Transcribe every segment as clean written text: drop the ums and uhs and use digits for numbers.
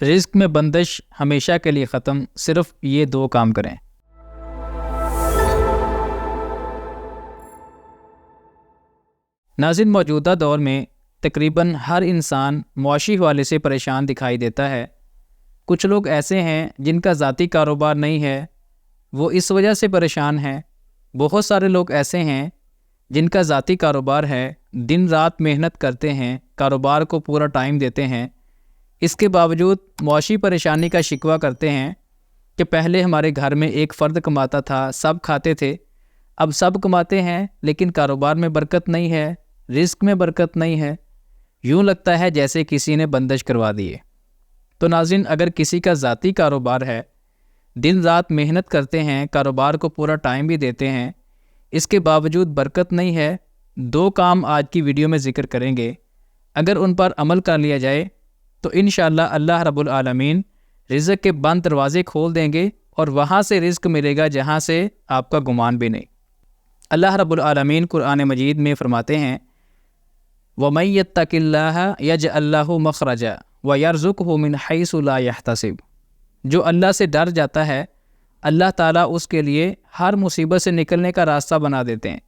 رزق میں بندش ہمیشہ کے لیے ختم، صرف یہ 2 کام کریں۔ ناظرین، موجودہ دور میں تقریباً ہر انسان معاشی حوالے سے پریشان دکھائی دیتا ہے۔ کچھ لوگ ایسے ہیں جن کا ذاتی کاروبار نہیں ہے، وہ اس وجہ سے پریشان ہیں۔ بہت سارے لوگ ایسے ہیں جن کا ذاتی کاروبار ہے، دن رات محنت کرتے ہیں، کاروبار کو پورا ٹائم دیتے ہیں، اس کے باوجود معاشی پریشانی کا شکوہ کرتے ہیں کہ پہلے ہمارے گھر میں ایک فرد کماتا تھا، سب کھاتے تھے، اب سب کماتے ہیں لیکن کاروبار میں برکت نہیں ہے، رزق میں برکت نہیں ہے، یوں لگتا ہے جیسے کسی نے بندش کروا دیے۔ تو ناظرین، اگر کسی کا ذاتی کاروبار ہے، دن رات محنت کرتے ہیں، کاروبار کو پورا ٹائم بھی دیتے ہیں، اس کے باوجود برکت نہیں ہے، 2 کام آج کی ویڈیو میں ذکر کریں گے۔ اگر ان پر عمل کر لیا جائے تو انشاءاللہ اللہ رب العالمین رزق کے بند دروازے کھول دیں گے اور وہاں سے رزق ملے گا جہاں سے آپ کا گمان بھی نہیں۔ اللہ رب العالمین قرآن مجید میں فرماتے ہیں وَمَن يَتَّقِ اللَّهَ يَجْعَل لَّهُ مَخْرَجًا وَيَرْزُقْهُ مِنْ حَيْثُ لَا يَحْتَسِبُ۔ جو اللہ سے ڈر جاتا ہے، اللہ تعالیٰ اس کے لیے ہر مصیبت سے نکلنے کا راستہ بنا دیتے ہیں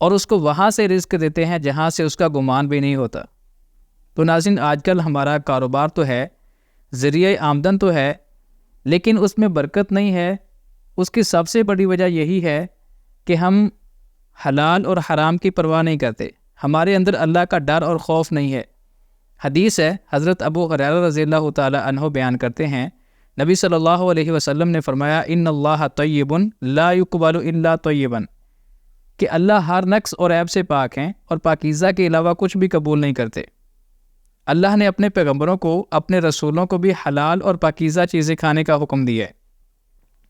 اور اس کو وہاں سے رزق دیتے ہیں جہاں سے اس کا گمان بھی نہیں ہوتا۔ تو ناظرین، آج کل ہمارا کاروبار تو ہے، ذریعہ آمدن تو ہے، لیکن اس میں برکت نہیں ہے۔ اس کی سب سے بڑی وجہ یہی ہے کہ ہم حلال اور حرام کی پرواہ نہیں کرتے، ہمارے اندر اللہ کا ڈر اور خوف نہیں ہے۔ حدیث ہے، حضرت ابو ہریرہ رضی اللہ تعالی عنہ بیان کرتے ہیں، نبی صلی اللہ علیہ وسلم نے فرمایا ان اللہ طیب لا یقبل الا طیبا، کہ اللہ ہر نقص اور عیب سے پاک ہیں اور پاکیزہ کے علاوہ کچھ بھی قبول نہیں کرتے۔ اللہ نے اپنے پیغمبروں کو، اپنے رسولوں کو بھی حلال اور پاکیزہ چیزیں کھانے کا حکم دیا ہے۔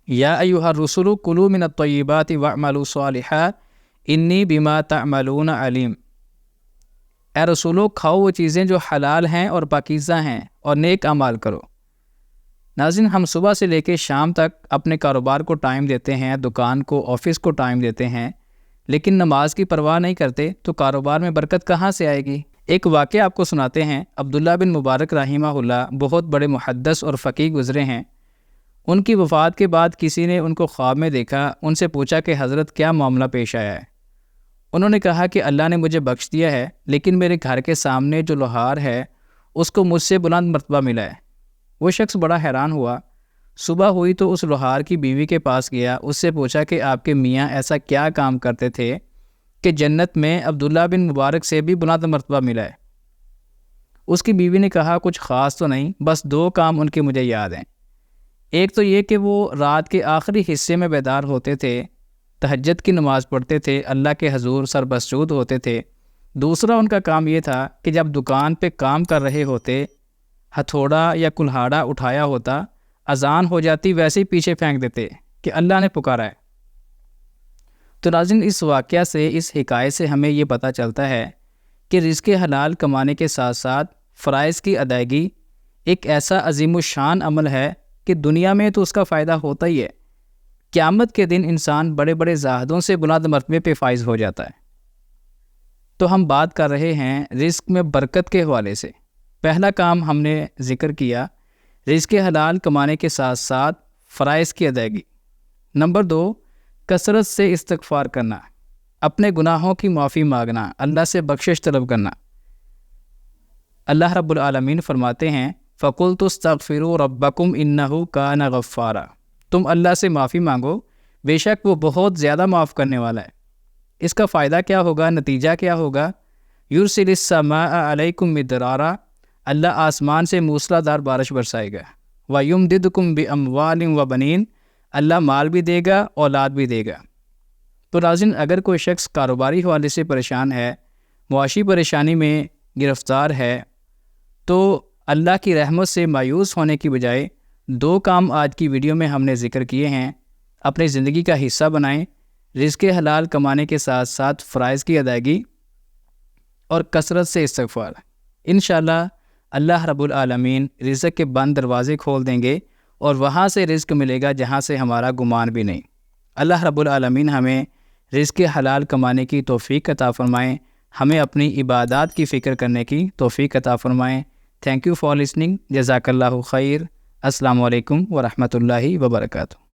یا ایھا الرسل کلوا من الطیبات واعملوا صالحا انی بما تعملون علیم۔ اے رسولو، کھاؤ وہ چیزیں جو حلال ہیں اور پاکیزہ ہیں اور نیک اعمال کرو۔ ناظرین، ہم صبح سے لے کے شام تک اپنے کاروبار کو ٹائم دیتے ہیں، دکان کو، آفس کو ٹائم دیتے ہیں، لیکن نماز کی پرواہ نہیں کرتے تو کاروبار میں برکت کہاں سے آئے گی؟ ایک واقعہ آپ کو سناتے ہیں۔ عبداللہ بن مبارک رحمہ اللہ بہت بڑے محدث اور فقیہ گزرے ہیں۔ ان کی وفات کے بعد کسی نے ان کو خواب میں دیکھا، ان سے پوچھا کہ حضرت کیا معاملہ پیش آیا ہے؟ انہوں نے کہا کہ اللہ نے مجھے بخش دیا ہے، لیکن میرے گھر کے سامنے جو لوہار ہے اس کو مجھ سے بلند مرتبہ ملا ہے۔ وہ شخص بڑا حیران ہوا۔ صبح ہوئی تو اس لوہار کی بیوی کے پاس گیا، اس سے پوچھا کہ آپ کے میاں ایسا کیا کام کرتے تھے کہ جنت میں عبداللہ بن مبارک سے بھی بلند مرتبہ ملا ہے؟ اس کی بیوی نے کہا کچھ خاص تو نہیں، بس 2 کام ان کے مجھے یاد ہیں۔ ایک تو یہ کہ وہ رات کے آخری حصے میں بیدار ہوتے تھے، تہجد کی نماز پڑھتے تھے، اللہ کے حضور سر بسجود ہوتے تھے۔ دوسرا ان کا کام یہ تھا کہ جب دکان پہ کام کر رہے ہوتے، ہتھوڑا یا کلہاڑا اٹھایا ہوتا، اذان ہو جاتی ویسے ہی پیچھے پھینک دیتے کہ اللہ نے پکارا ہے۔ تو ناظرین، اس واقعہ سے، اس حکایت سے ہمیں یہ پتہ چلتا ہے کہ رزق حلال کمانے کے ساتھ ساتھ فرائض کی ادائیگی ایک ایسا عظیم الشان عمل ہے کہ دنیا میں تو اس کا فائدہ ہوتا ہی ہے، قیامت کے دن انسان بڑے بڑے زاہدوں سے بلند مرتبے پہ فائز ہو جاتا ہے۔ تو ہم بات کر رہے ہیں رزق میں برکت کے حوالے سے۔ پہلا کام ہم نے ذکر کیا، رزق حلال کمانے کے ساتھ ساتھ فرائض کی ادائیگی۔ نمبر 2، کثرت سے استغفار کرنا، اپنے گناہوں کی معافی مانگنا، اللہ سے بخشش طلب کرنا۔ اللہ رب العالمین فرماتے ہیں فَقُلْتُ اسْتَغْفِرُوا رَبَّكُمْ إِنَّهُ كَانَ غَفَّارًا، تم اللہ سے معافی مانگو، بے شک وہ بہت زیادہ معاف کرنے والا ہے۔ اس کا فائدہ کیا ہوگا؟ نتیجہ کیا ہوگا؟ یُرْسِلِ السَّمَاءَ عَلَيْكُمْ مِدْرَارًا، اللہ آسمان سے موسلا دار بارش برسائے گا۔ وَيُمْدِدْكُمْ بِأَمْوَالٍ وَبَنِينَ، اللہ مال بھی دے گا، اولاد بھی دے گا۔ تو ناظرین، اگر کوئی شخص کاروباری حوالے سے پریشان ہے، معاشی پریشانی میں گرفتار ہے، تو اللہ کی رحمت سے مایوس ہونے کی بجائے 2 کام آج کی ویڈیو میں ہم نے ذکر کیے ہیں، اپنی زندگی کا حصہ بنائیں۔ رزق حلال کمانے کے ساتھ ساتھ فرائض کی ادائیگی اور کثرت سے استغفار۔ انشاءاللہ اللہ رب العالمین رزق کے بند دروازے کھول دیں گے اور وہاں سے رزق ملے گا جہاں سے ہمارا گمان بھی نہیں۔ اللہ رب العالمین ہمیں رزق حلال کمانے کی توفیق عطا فرمائیں، ہمیں اپنی عبادات کی فکر کرنے کی توفیق عطا فرمائیں۔ Thank you for listening. جزاک اللہ خیر. السلام علیکم ورحمۃ اللہ وبرکاتہ.